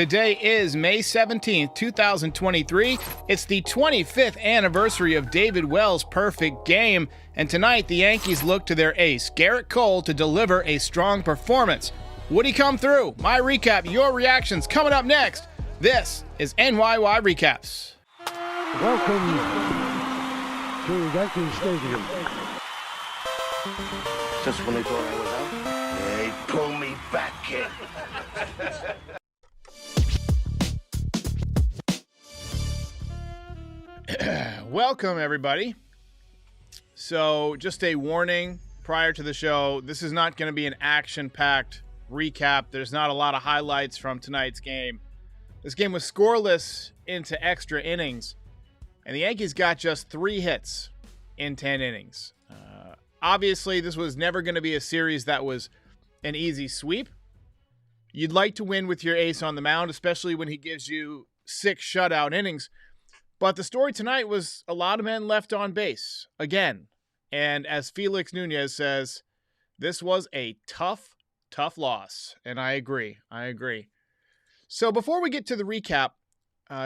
Today is May 17th, 2023. It's the 25th anniversary of David Wells' perfect game, and tonight the Yankees look to their ace, Gerrit Cole, to deliver a strong performance. Would he come through? My recap, your reactions, coming up next. This is NYY Recaps. Welcome to Yankee Stadium. Just when they thought I was out, they pull me back in. Welcome, everybody. So, just a warning prior to the show, this is not going to be an action-packed recap. There's not a lot of highlights from tonight's game. This game was scoreless into extra innings, and the Yankees got just 3 hits in 10 innings. Obviously, this was never going to be a series that was an easy sweep. You'd like to win with your ace on the mound, especially when he gives you 6 shutout innings. But the story tonight was a lot of men left on base again. And as Felix Nunez says, this was a tough loss. And I agree. So before we get to the recap,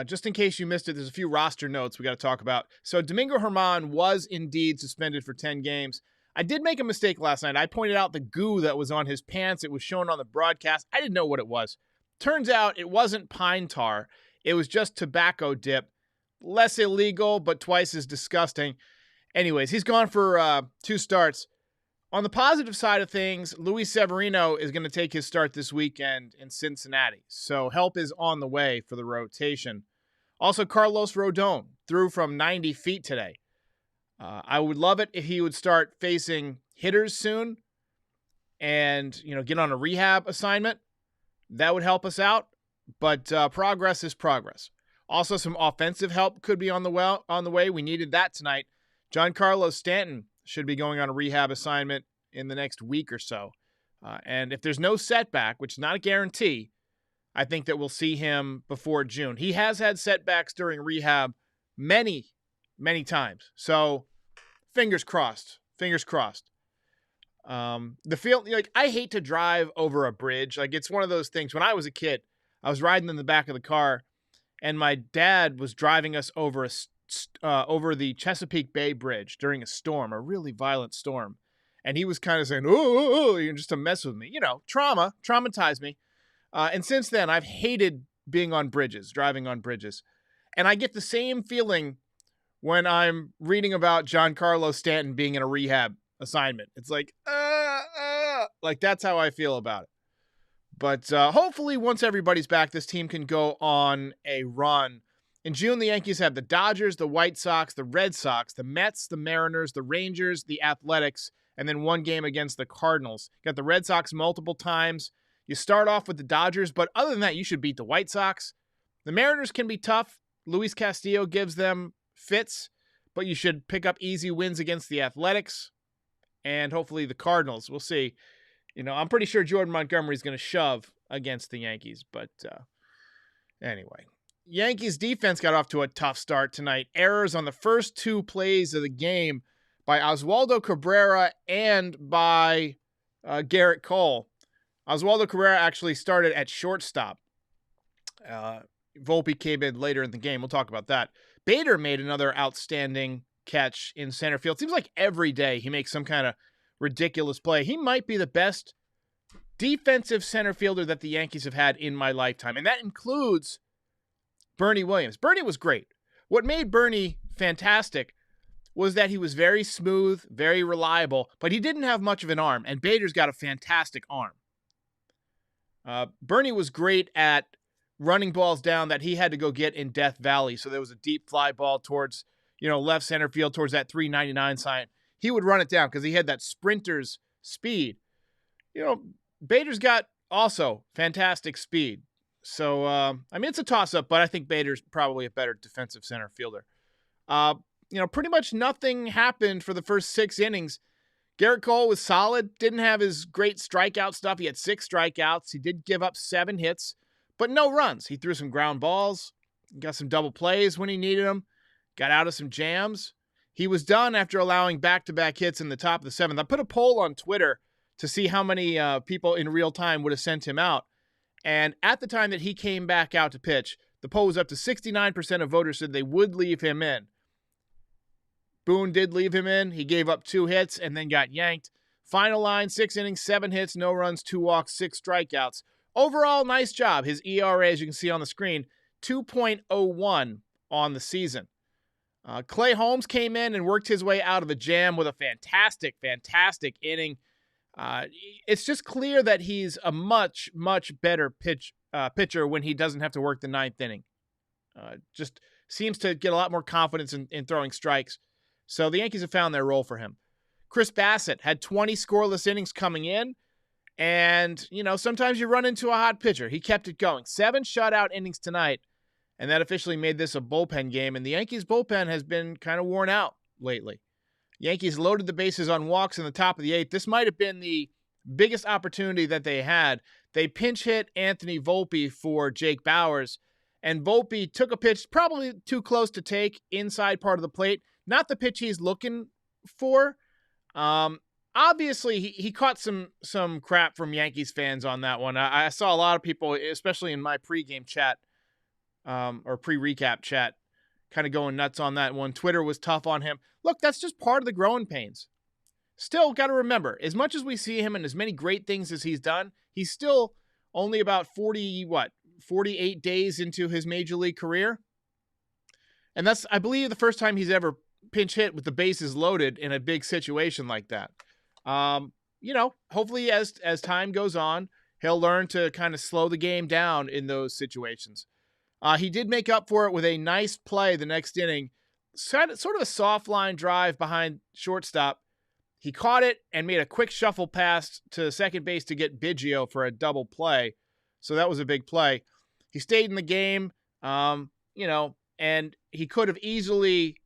just in case you missed it, there's a few roster notes we got to talk about. So Domingo Germán was indeed suspended for 10 games. I did make a mistake last night. I pointed out the goo that was on his pants. It was shown on the broadcast. I didn't know what it was. Turns out it wasn't pine tar. It was just tobacco dip. Less illegal, but twice as disgusting. Anyways, he's gone for 2 starts. On the positive side of things, Luis Severino is going to take his start this weekend in Cincinnati. So help is on the way for the rotation. Also, Carlos Rodón threw from 90 feet today. I would love it if he would start facing hitters soon and, get on a rehab assignment. That would help us out. But progress is progress. Also, some offensive help could be on the way. We needed that tonight. Giancarlo Stanton should be going on a rehab assignment in the next week or so. And if there's no setback, which is not a guarantee, I think that we'll see him before June. He has had setbacks during rehab many times. So, fingers crossed. The field, I hate to drive over a bridge. It's one of those things. When I was a kid, I was riding in the back of the car, and my dad was driving us over over the Chesapeake Bay Bridge during a storm, a really violent storm. And he was kind of saying, oh, just to mess with me. Traumatized me. And since then, I've hated being on bridges, driving on bridges. And I get the same feeling when I'm reading about Giancarlo Stanton being in a rehab assignment. It's like that's how I feel about it. But hopefully once everybody's back, this team can go on a run. In June, the Yankees have the Dodgers, the White Sox, the Red Sox, the Mets, the Mariners, the Rangers, the Athletics, and then 1 game against the Cardinals. You got the Red Sox multiple times. You start off with the Dodgers, but other than that, you should beat the White Sox. The Mariners can be tough. Luis Castillo gives them fits, but you should pick up easy wins against the Athletics and hopefully the Cardinals. We'll see. I'm pretty sure Jordan Montgomery's going to shove against the Yankees, but anyway. Yankees defense got off to a tough start tonight. Errors on the first 2 plays of the game by Oswaldo Cabrera and by Gerrit Cole. Oswaldo Cabrera actually started at shortstop. Volpe came in later in the game. We'll talk about that. Bader made another outstanding catch in center field. Seems like every day he makes some kind of ridiculous play. He might be the best defensive center fielder that the Yankees have had in my lifetime, and that includes Bernie Williams. Bernie was great. What made Bernie fantastic was that he was very smooth, very reliable, but he didn't have much of an arm, and Bader's got a fantastic arm. Bernie was great at running balls down that he had to go get in Death Valley, so there was a deep fly ball towards, left center field towards that 399 sign. He would run it down because he had that sprinter's speed. Bader's got also fantastic speed. So, it's a toss-up, but I think Bader's probably a better defensive center fielder. Pretty much nothing happened for the first 6 innings. Gerrit Cole was solid, didn't have his great strikeout stuff. He had 6 strikeouts. He did give up 7 hits, but no runs. He threw some ground balls, got some double plays when he needed them, got out of some jams. He was done after allowing back-to-back hits in the top of the 7th. I put a poll on Twitter to see how many people in real time would have sent him out. And at the time that he came back out to pitch, the poll was up to 69% of voters said they would leave him in. Boone did leave him in. He gave up 2 hits and then got yanked. Final line, 6 innings, 7 hits, no runs, 2 walks, 6 strikeouts. Overall, nice job. His ERA, as you can see on the screen, 2.01 on the season. Clay Holmes came in and worked his way out of the jam with a fantastic inning. It's just clear that he's a much better pitcher when he doesn't have to work the 9th inning. Just seems to get a lot more confidence in throwing strikes. So the Yankees have found their role for him. Chris Bassett had 20 scoreless innings coming in. And, sometimes you run into a hot pitcher. He kept it going. 7 shutout innings tonight. And that officially made this a bullpen game. And the Yankees bullpen has been kind of worn out lately. Yankees loaded the bases on walks in the top of the 8th. This might have been the biggest opportunity that they had. They pinch hit Anthony Volpe for Jake Bauers. And Volpe took a pitch probably too close to take inside part of the plate. Not the pitch he's looking for. Obviously, he caught some crap from Yankees fans on that one. I saw a lot of people, especially in my pregame chat, or pre-recap chat, kind of going nuts on that one. Twitter was tough on him. Look, that's just part of the growing pains. Still, got to remember, as much as we see him and as many great things as he's done, he's still only about 48 days into his major league career. And that's, I believe, the first time he's ever pinch hit with the bases loaded in a big situation like that. Hopefully as time goes on, he'll learn to kind of slow the game down in those situations. He did make up for it with a nice play the next inning, sort of a soft line drive behind shortstop. He caught it and made a quick shuffle pass to second base to get Biggio for a double play. So that was a big play. He stayed in the game, and he could have easily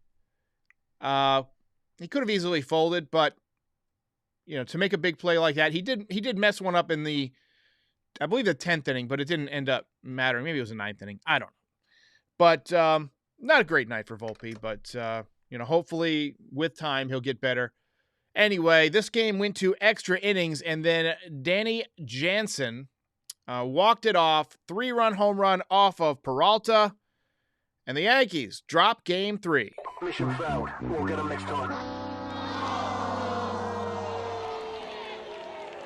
folded, but to make a big play like that, he did mess one up in the, I believe, the 10th inning, but it didn't end up mattering. Maybe it was the 9th inning. I don't know. But not a great night for Volpe, but hopefully with time he'll get better. Anyway, this game went to extra innings, and then Danny Jansen walked it off, 3-run home run off of Peralta, and the Yankees drop Game 3. Mission failed. We'll get them next time.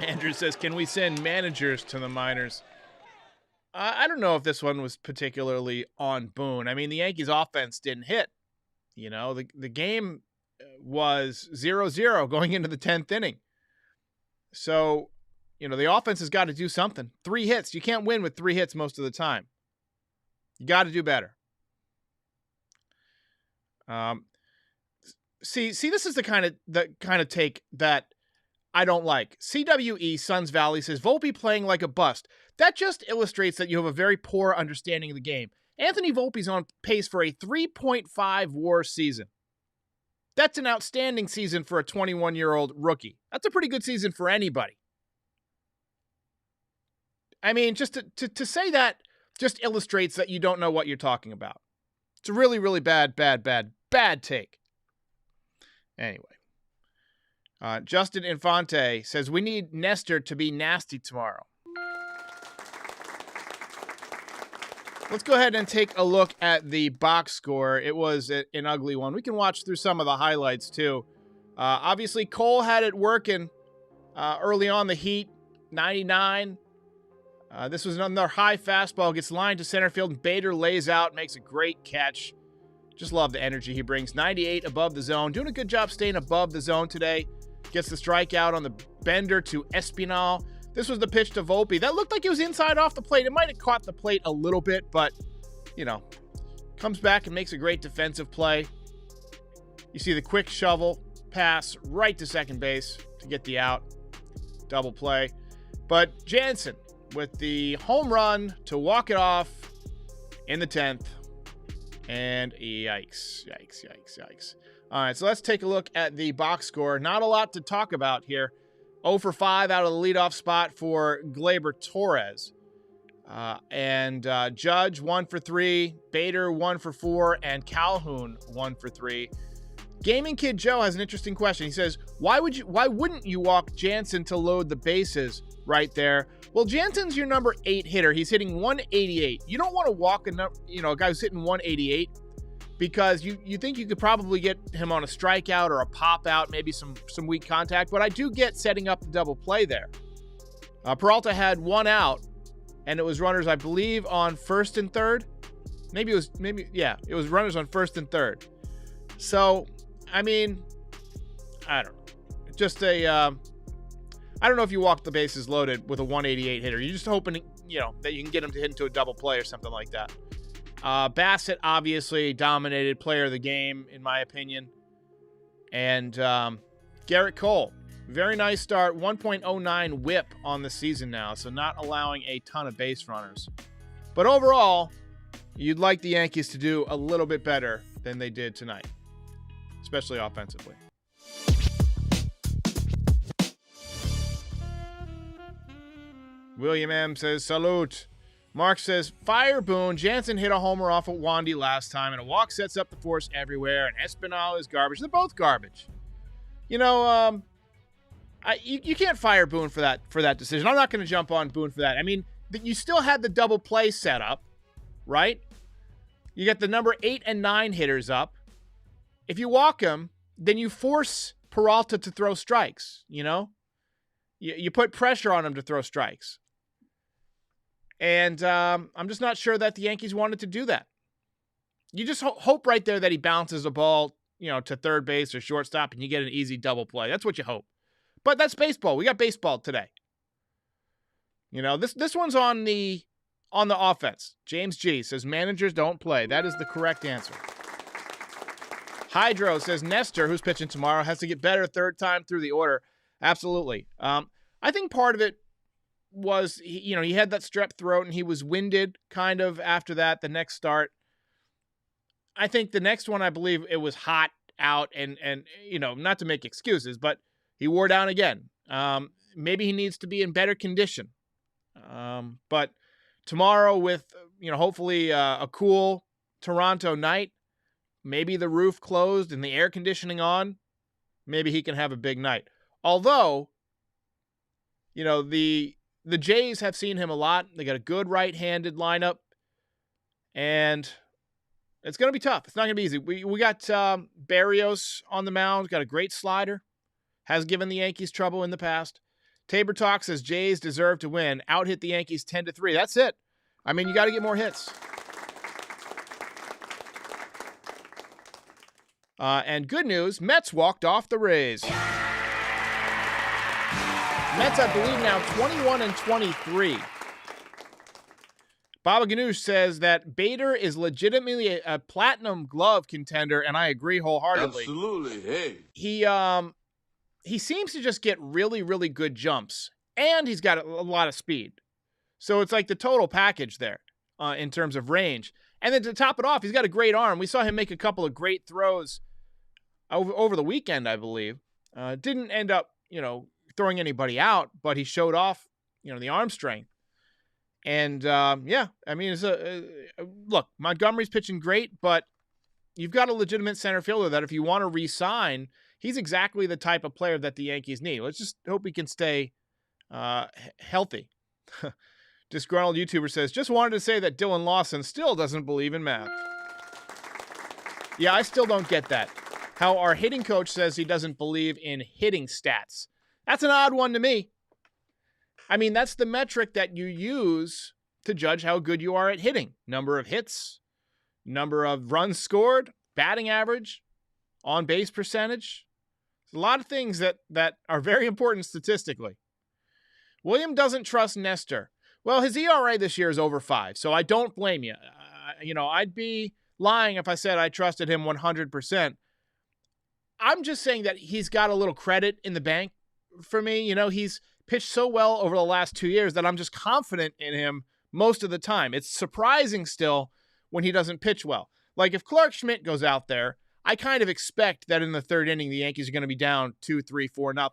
Andrew says, can we send managers to the minors? I don't know if this one was particularly on Boone. I mean, the Yankees offense didn't hit. The game was 0-0 going into the 10th inning. So, the offense has got to do something. 3 hits. You can't win with 3 hits most of the time. You got to do better. See, this is the kind of take that I don't like. CWE Suns Valley says, Volpe playing like a bust. That just illustrates that you have a very poor understanding of the game. Anthony Volpe's on pace for a 3.5 WAR season. That's an outstanding season for a 21-year-old rookie. That's a pretty good season for anybody. I mean, just to say that just illustrates that you don't know what you're talking about. It's a really, really bad take. Anyway. Justin Infante says, we need Nestor to be nasty tomorrow. Let's go ahead and take a look at the box score. It was an ugly one. We can watch through some of the highlights, too. Obviously, Cole had it working early on the Heat, 99. This was another high fastball, gets lined to center field, and Bader lays out, makes a great catch. Just love the energy he brings. 98 above the zone. Doing a good job staying above the zone today. Gets the strikeout on the bender to Espinal. This was the pitch to Volpe. That looked like it was inside off the plate. It might have caught the plate a little bit, but, comes back and makes a great defensive play. You see the quick shovel pass right to second base to get the out. Double play. But Jansen with the home run to walk it off in the 10th. And yikes. All right, so let's take a look at the box score. Not a lot to talk about here. 0 for 5 out of the leadoff spot for Gleyber Torres. Judge 1 for 3, Bader 1 for 4, and Calhoun 1 for 3. Gaming Kid Joe has an interesting question. He says, why wouldn't you walk Jansen to load the bases right there. Well, Jansen's your number 8 hitter. He's hitting 188. You don't want to walk a guy who's hitting 188 because you think you could probably get him on a strikeout or a pop out, maybe some weak contact. But I do get setting up the double play there. Peralta had 1 out, and it was runners, I believe, on first and third. It was runners on first and third. So, I mean, I don't know. Just I don't know if you walk the bases loaded with a 188 hitter. You're just hoping, that you can get him to hit into a double play or something like that. Bassett, obviously, dominated player of the game, in my opinion. And Gerrit Cole, very nice start. 1.09 whip on the season now, so not allowing a ton of base runners. But overall, you'd like the Yankees to do a little bit better than they did tonight, especially offensively. William M. says, salute. Mark says, fire Boone. Jansen hit a homer off of Wandy last time, and a walk sets up the force everywhere, and Espinal is garbage. They're both garbage. You can't fire Boone for that decision. I'm not going to jump on Boone for that. I mean, you still had the double play set up, right? You got the number 8 and 9 hitters up. If you walk them, then you force Peralta to throw strikes, You put pressure on him to throw strikes. And I'm just not sure that the Yankees wanted to do that. You just hope right there that he bounces a ball, to third base or shortstop, and you get an easy double play. That's what you hope. But that's baseball. We got baseball today. This one's on the offense. James G says managers don't play. That is the correct answer. Hydro says Nestor, who's pitching tomorrow, has to get better third time through the order. Absolutely. I think part of it was, he had that strep throat and he was winded kind of after that, the next start. I think the next one, I believe it was hot out and not to make excuses, but he wore down again. Maybe he needs to be in better condition. But tomorrow with, hopefully a cool Toronto night, maybe the roof closed and the air conditioning on, maybe he can have a big night. Although, the Jays have seen him a lot. They got a good right-handed lineup, and it's going to be tough. It's not going to be easy. We got Barrios on the mound, got a great slider, has given the Yankees trouble in the past. Tabor Talk says Jays deserve to win. Out-hit the Yankees 10-3. That's it. I mean, you got to get more hits. And good news, Mets walked off the Rays. Mets, I believe, now 21-23. Baba Ganoush says that Bader is legitimately a platinum glove contender, and I agree wholeheartedly. Absolutely, hey. He seems to just get really, really good jumps, and he's got a lot of speed. So it's like the total package there in terms of range. And then to top it off, he's got a great arm. We saw him make a couple of great throws over the weekend, I believe. Didn't end up, throwing anybody out, but he showed off, the arm strength. And, I mean, look, Montgomery's pitching great, but you've got a legitimate center fielder that if you want to re-sign, he's exactly the type of player that the Yankees need. Let's just hope he can stay healthy. Disgruntled YouTuber says, just wanted to say that Dylan Lawson still doesn't believe in math. Yeah, I still don't get that. How our hitting coach says he doesn't believe in hitting stats. That's an odd one to me. I mean, that's the metric that you use to judge how good you are at hitting. Number of hits, number of runs scored, batting average, on-base percentage. There's a lot of things that are very important statistically. William doesn't trust Nestor. Well, his ERA this year is over 5, so I don't blame you. I'd be lying if I said I trusted him 100%. I'm just saying that he's got a little credit in the bank for me. He's pitched so well over the last 2 years that I'm just confident in him most of the time. It's surprising still when he doesn't pitch well. Like if Clark Schmidt goes out there, I kind of expect that in the third inning, the Yankees are going to be down 2-3-4-0.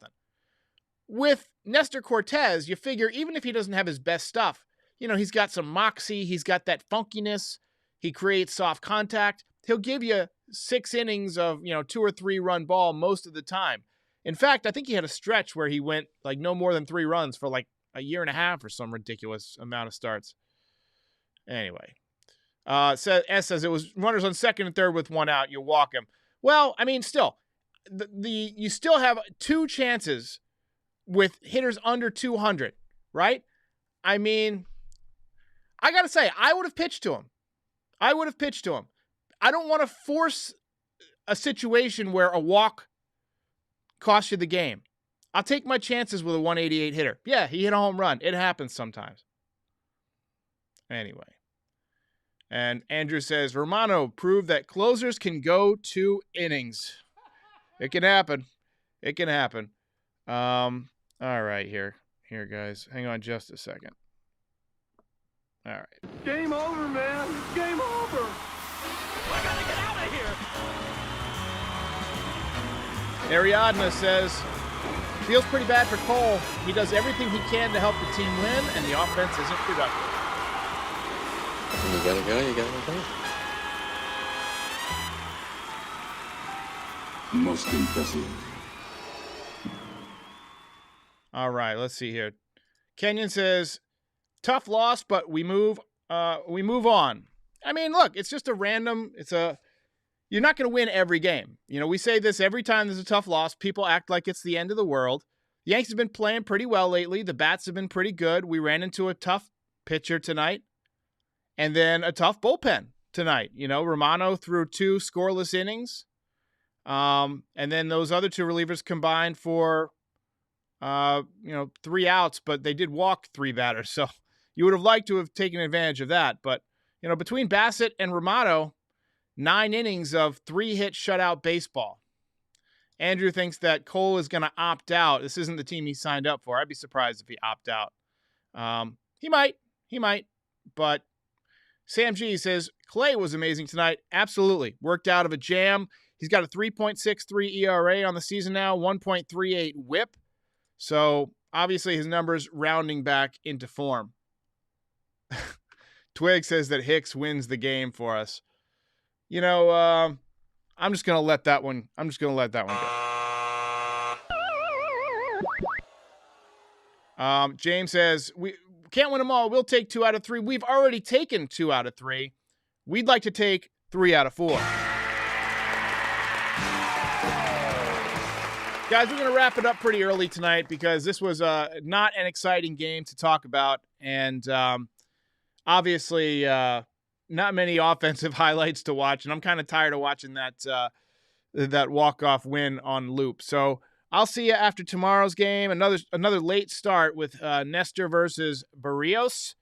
With Nestor Cortez, you figure even if he doesn't have his best stuff, he's got some moxie, he's got that funkiness, he creates soft contact. He'll give you 6 innings of, 2 or 3 run ball most of the time. In fact, I think he had a stretch where he went like no more than 3 runs for like a year and a half or some ridiculous amount of starts. Anyway, S says it was runners on second and third with one out. You walk him. Well, I mean, still, you still have 2 chances with hitters under 200, right? I mean, I got to say, I would have pitched to him. I don't want to force a situation where a walk costs you the game. I'll take my chances with a 188 hitter. Yeah, he hit a home run. It happens sometimes. Anyway. And Andrew says, Romano proved that closers can go 2 innings. It can happen. All right, here, guys. Hang on just a second. All right. Game over, man. Game over. We're gonna get out of here. Ariadna says, feels pretty bad for Cole. He does everything he can to help the team win, and the offense isn't productive. You gotta go. Most impressive. All right, let's see here. Kenyon says, tough loss, but we move on. I mean, look, it's just you're not going to win every game. You know, we say this every time there's a tough loss. People act like it's the end of the world. The Yankees have been playing pretty well lately. The bats have been pretty good. We ran into a tough pitcher tonight and then a tough bullpen tonight. You know, Romano threw 2 scoreless innings. And then those other 2 relievers combined for 3 outs, but they did walk 3 batters. So you would have liked to have taken advantage of that. But, between Bassett and Romano, 9 innings of 3-hit shutout baseball. Andrew thinks that Cole is going to opt out. This isn't the team he signed up for. I'd be surprised if he opt out. He might. But Sam G says, Clay was amazing tonight. Absolutely. Worked out of a jam. He's got a 3.63 ERA on the season now, 1.38 whip. So, obviously, his numbers rounding back into form. Twig says that Hicks wins the game for us. I'm just going to let that one go. James says, we can't win them all. We'll take 2 out of 3. We've already taken 2 out of 3. We'd like to take 3 out of 4. Guys, we're going to wrap it up pretty early tonight because this was not an exciting game to talk about. And obviously, not many offensive highlights to watch. And I'm kind of tired of watching that walk-off win on loop. So I'll see you after tomorrow's game. Another late start with Nestor versus Barrios.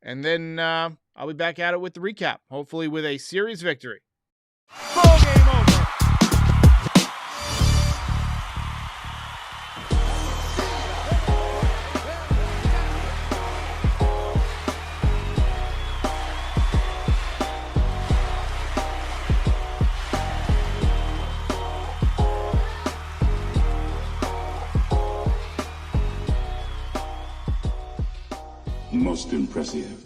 And then I'll be back at it with the recap, hopefully with a series victory. Ball game over. Most impressive.